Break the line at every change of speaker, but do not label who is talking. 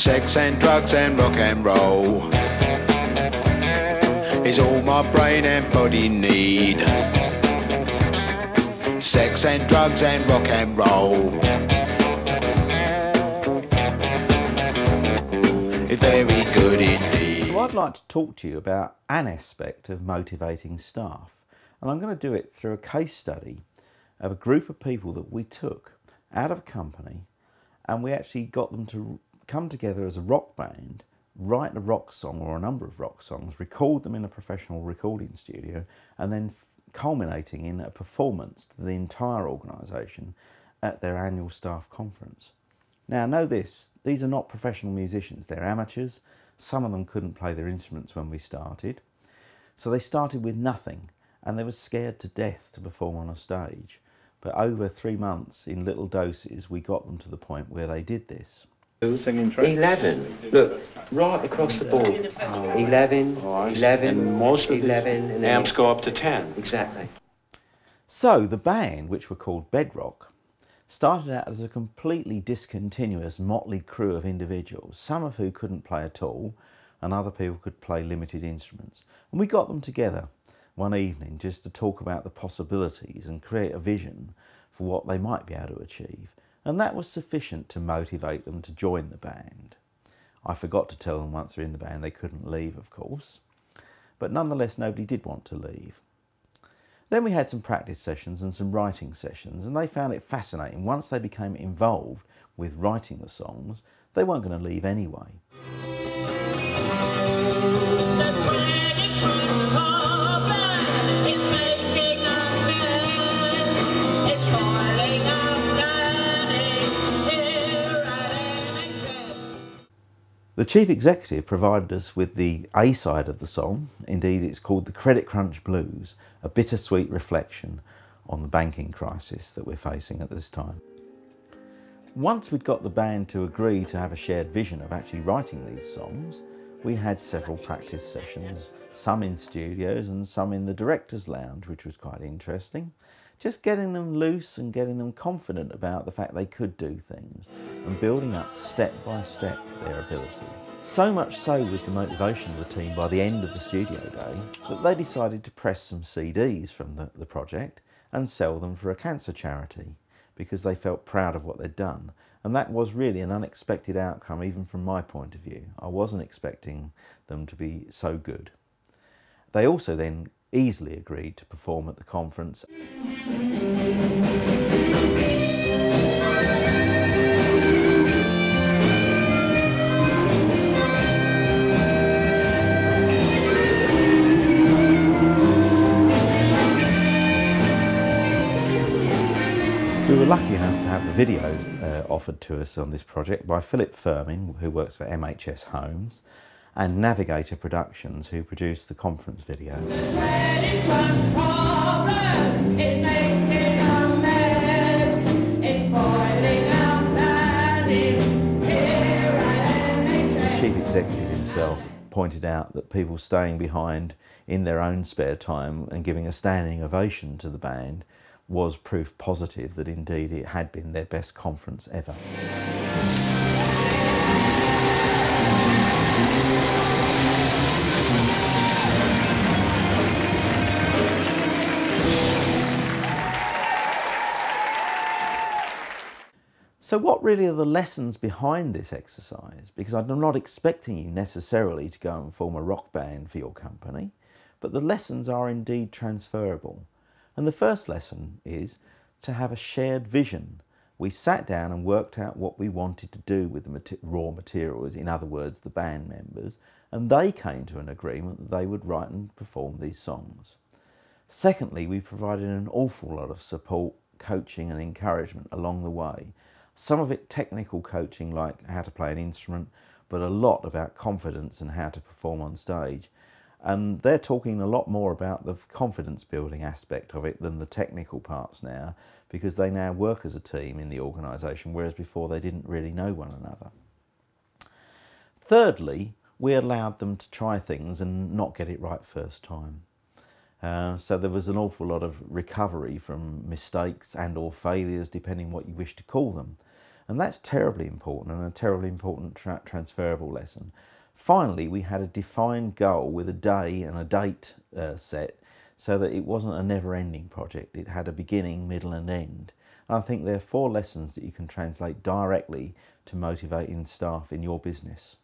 Sex and drugs and rock and roll is all my brain and body need. Sex and drugs and rock and roll is very good indeed.
So I'd like to talk to you about an aspect of motivating staff, and I'm going to do it through a case study of a group of people that we took out of a company, and we actually got them to come together as a rock band, write a rock song or a number of rock songs, record them in a professional recording studio, and then culminating in a performance to the entire organisation at their annual staff conference. Now know this, these are not professional musicians, they're amateurs. Some of them couldn't play their instruments when we started. So they started with nothing and they were scared to death to perform on a stage. But over 3 months in little doses we got them to the point where they did this.
11. Look, right across the board. 11, 11,
and most of
11,
the
and
amps go up to 10.
Exactly.
So the band, which were called Bedrock, started out as a completely discontinuous motley crew of individuals, some of who couldn't play at all, and other people could play limited instruments. And we got them together one evening just to talk about the possibilities and create a vision for what they might be able to achieve. And that was sufficient to motivate them to join the band. I forgot to tell them once they're in the band they couldn't leave, of course, but nonetheless nobody did want to leave. Then we had some practice sessions and some writing sessions, and they found it fascinating. Once they became involved with writing the songs, they weren't going to leave anyway. The chief executive provided us with the A side of the song. Indeed, it's called The Credit Crunch Blues, a bittersweet reflection on the banking crisis that we're facing at this time. Once we'd got the band to agree to have a shared vision of actually writing these songs, we had several practice sessions, some in studios and some in the director's lounge, which was quite interesting. Just getting them loose and getting them confident about the fact they could do things and building up step by step their ability. So much so was the motivation of the team by the end of the studio day that they decided to press some CDs from the project and sell them for a cancer charity because they felt proud of what they'd done. And that was really an unexpected outcome even from my point of view. I wasn't expecting them to be so good. They also then easily agreed to perform at the conference. We were lucky enough to have the video offered to us on this project by Philip Firmin, who works for MHS Homes, and Navigator Productions, who produced the conference video. The chief executive himself pointed out that people staying behind in their own spare time and giving a standing ovation to the band was proof positive that indeed it had been their best conference ever. So what really are the lessons behind this exercise? Because I'm not expecting you necessarily to go and form a rock band for your company, but the lessons are indeed transferable. And the first lesson is to have a shared vision. We sat down and worked out what we wanted to do with the raw materials, in other words, the band members, and they came to an agreement that they would write and perform these songs. Secondly, we provided an awful lot of support, coaching and encouragement along the way. Some of it technical coaching, like how to play an instrument, but a lot about confidence and how to perform on stage. And they're talking a lot more about the confidence building aspect of it than the technical parts now, because they now work as a team in the organisation, whereas before they didn't really know one another. Thirdly, we allowed them to try things and not get it right first time. So there was an awful lot of recovery from mistakes and or failures, depending what you wish to call them. And that's terribly important, and a terribly important transferable lesson. Finally, we had a defined goal with a day and a date set, so that it wasn't a never-ending project. It had a beginning, middle and end. And I think there are 4 lessons that you can translate directly to motivating staff in your business.